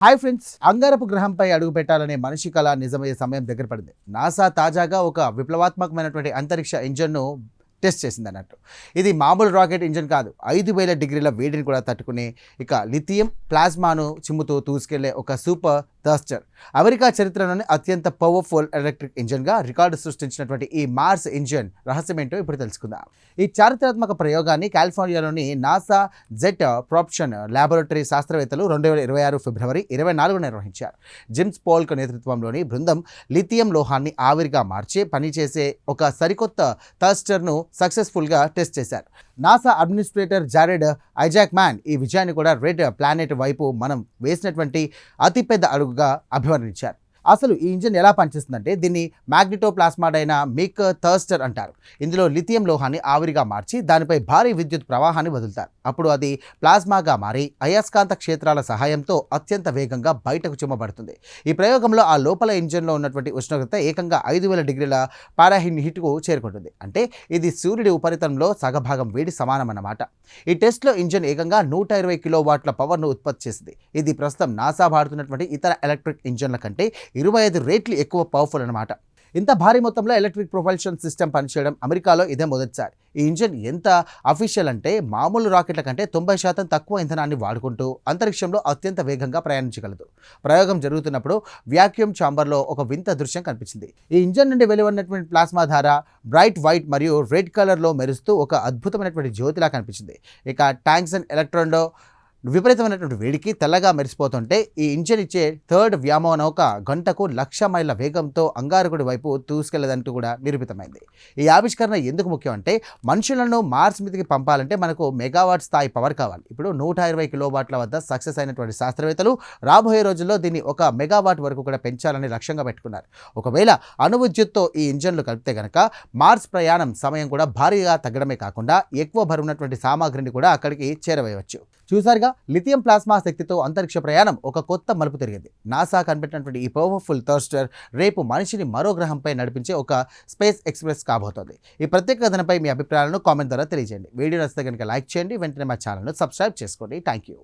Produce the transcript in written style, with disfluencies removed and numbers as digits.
Hi friends, అంగారపు గ్రహంపై అడుగు పెట్టాలనే మనిషి కళ నిజమయ్యే సమయం దగ్గర పడింది. నాసా తాజాగా ఒక విప్లవాత్మకమైనటువంటి అంతరిక్ష ఇంజన్ను టెస్ట్ చేసింది అన్నట్టు. ఇది మామూలు రాకెట్ ఇంజన్ కాదు. 5000 డిగ్రీల వేడిని కూడా తట్టుకునే లిథియం ప్లాస్మాను చిమ్ముతూ దూసుకెళ్లే ఒక సూపర్ థర్స్టర్. అమెరికా చరిత్రలోని అత్యంత పవర్ఫుల్ ఎలక్ట్రిక్ ఇంజన్గా రికార్డు సృష్టించినటువంటి ఈ మార్స్ ఇంజన్ రహస్యం ఏంటో ఇప్పుడు తెలుసుకుందాం. ఈ చారిత్రాత్మక ప్రయోగాన్ని కాలిఫోర్నియాలోని నాసా జెట్ ప్రాప్షన్ ల్యాబొరేటరీ శాస్త్రవేత్తలు 2026 ఫిబ్రవరి 24 నిర్వహించారు. జిమ్స్ పోల్క్ నేతృత్వంలోని బృందం లిథియం లోహాన్ని ఆవిరిగా మార్చి పనిచేసే ఒక సరికొత్త థర్స్టర్ను సక్సెస్ఫుల్గా టెస్ట్ చేశారు. నాసా అడ్మినిస్ట్రేటర్ జారెడ్ ఐజాక్మ్యాన్ ఈ విజయాన్ని కూడా రెడ్ ప్లానెట్ వైపు మనం వేసినటువంటి అతిపెద్ద అడుగుగా అభివర్ణించారు. అసలు ఈ ఇంజిన్ ఎలా పనిచేస్తుందంటే దీన్ని మ్యాగ్నెటోప్లాస్మాడైనమిక్ థర్స్టర్ అంటారు. ఇందులో లిథియం లోహాన్ని ఆవిరిగా మార్చి దానిపై భారీ విద్యుత్ ప్రవాహాన్ని వదులుతారు. అప్పుడు అది ప్లాస్మాగా మారి అయస్కాంత క్షేత్రాల సహాయంతో అత్యంత వేగంగా బయటకు చిమ్మబడుతుంది. ఈ ప్రయోగంలో ఆ లోపల ఇంజిన్లో ఉన్నటువంటి ఉష్ణోగ్రత ఏకంగా 5000 డిగ్రీల పారాహీట్కు చేరుకుంటుంది. అంటే ఇది సూర్యుడి ఉపరితలంలో సగభాగం వేడి సమానమన్నమాట. ఈ టెస్ట్లో ఇంజిన్ ఏకంగా 120 కిలోవాట్ల పవర్ను ఉత్పత్తి చేసింది. ఇది ప్రస్తుతం నాసా వాడుతున్నటువంటి ఇతర ఎలక్ట్రిక్ ఇంజన్ల కంటే 25 రెట్లు ఎక్కువ పవర్ఫుల్ అన్నమాట. ఇంత భారీ మొత్తంలో ఎలక్ట్రిక్ ప్రొపల్షన్ సిస్టమ్ పనిచేయడం అమెరికాలో ఇదే మొదటిసారి. ఈ ఇంజిన్ ఎంత అఫీషియల్ అంటే మామూలు రాకెట్ల కంటే 90% తక్కువ ఇంధనాన్ని వాడుకుంటూ అంతరిక్షంలో అత్యంత వేగంగా ప్రయాణించగలదు. ప్రయోగం జరుగుతున్నప్పుడు వ్యాక్యూమ్ ఛాంబర్లో ఒక వింత దృశ్యం కనిపించింది. ఈ ఇంజిన్ నుండి వెలువడినటువంటి ప్లాస్మా ధార బ్రైట్ వైట్ మరియు రెడ్ కలర్లో మెరుస్తూ ఒక అద్భుతమైనటువంటి జ్యోతిలా కనిపించింది. ఇక ట్యాంక్స్ అండ్ ఎలక్ట్రాన్లో విపరీతమైనటువంటి వేడికి తెల్లగా మెరిసిపోతుంటే ఈ ఇంజిన్ ఇచ్చే థర్డ్ వ్యోమనౌక గంటకు 1,00,000 మైళ్ళ వేగంతో అంగారకుడి వైపు దూసుకెళ్లదంటూ కూడా నిరూపితమైంది. ఈ ఆవిష్కరణ ఎందుకు ముఖ్యం అంటే మనుషులను మార్స్ మీదకి పంపాలంటే మనకు మెగావాట్ స్థాయి పవర్ కావాలి. ఇప్పుడు 120 కిలోవాట్ల వద్ద సక్సెస్ అయినటువంటి శాస్త్రవేత్తలు రాబోయే రోజుల్లో దీన్ని 1 మెగావాట్ వరకు కూడా పెంచాలని లక్ష్యంగా పెట్టుకున్నారు. ఒకవేళ అణువిద్యుత్తో ఈ ఇంజన్లు కలిపితే కనుక మార్స్ ప్రయాణం సమయం కూడా భారీగా తగ్గడమే కాకుండా ఎక్కువ బరువున్నటువంటి సామాగ్రిని కూడా అక్కడికి చేరవేయవచ్చు. చూసారుగా, లిథియం ప్లాస్మా శక్తితో అంతరిక్ష ప్రయాణం ఒక కొత్త మలుపు తిరిగింది. నాసా కనిపెట్టినటువంటి ఈ పవర్ఫుల్ థర్స్టర్ రేపు మనిషిని మరో గ్రహంపై నడిపించే ఒక స్పేస్ ఎక్స్ప్రెస్ కాబోతోంది. ఈ ప్రత్యేక కథనపై మీ అభిప్రాయాలను కామెంట్ ద్వారా తెలియజేయండి. వీడియో నచ్చితే కనుక లైక్ చేయండి. వెంటనే మా ఛానల్ను సబ్స్క్రైబ్ చేసుకోండి. Thank you.